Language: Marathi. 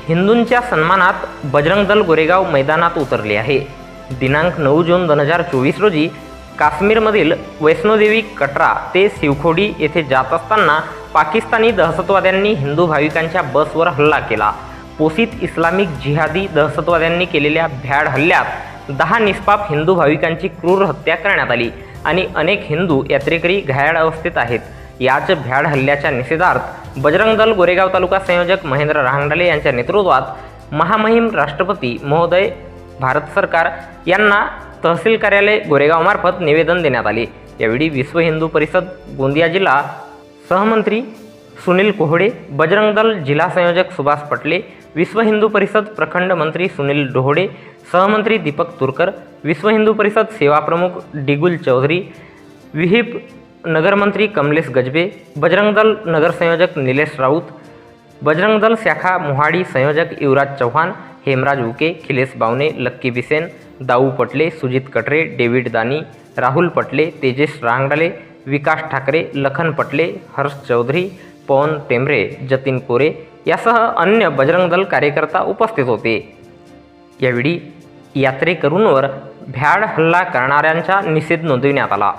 हिंदूंच्या सन्मानात बजरंग दल गोरेगाव मैदानात उतरले आहे। दिनांक 9 जून 2024 रोजी काश्मीरमधील वैष्णोदेवी कटरा ते शिवखोडी येथे जात असताना पाकिस्तानी दहशतवाद्यांनी हिंदू भाविकांच्या बसवर हल्ला केला। पोसीत इस्लामिक जिहादी दहशतवाद्यांनी केलेल्या भ्याड हल्ल्यात 10 निष्पाप हिंदू भाविकांची क्रूर हत्या करण्यात आली आणि अनेक हिंदू यात्रेकरी घायाळ अवस्थेत आहेत। याच भ्याड हल्ल्याच्या निषेधार्थ बजरंग दल गोरेगाव तालुका संयोजक महेंद्र रांगडाले यांच्या नेतृत्वात महामहिम राष्ट्रपती महोदय भारत सरकार यांना तहसील कार्यालय गोरेगावमार्फत निवेदन देण्यात आले। यावेळी विश्व हिंदू परिषद गोंदिया जिल्हा सहमंत्री सुनील कोहड़े, बजरंग दल जिल्हा संयोजक सुभाष पटले, विश्व हिंदू परिषद प्रखंड मंत्री सुनील डोहड़े, सहमंत्री दीपक तुरकर, विश्व हिंदू परिषद सेवा प्रमुख डिगुल चौधरी, विहिप नगर मंत्री कमलेश गजबे, बजरंग दल नगर संयोजक नीलेश राउत, बजरंग दल शाखा मोहाड़ी संयोजक युवराज चौहान, हेमराज उके, खिलेश बावने, लक्की बिसेन, दाऊ पटले, सुजित कटरे, डेविड दानी, राहुल पटले, तेजेश रांगडाले, विकास ठाकरे, लखन पटले, हर्ष चौधरी, पवन टेंबरे, जतीन कोरे यासह अन्य बजरंग दल कार्यकर्ता उपस्थित होते। यावेळी यात्रेकरूंवर भ्याड हल्ला करणाऱ्यांचा निषेध नोंदविण्यात आला।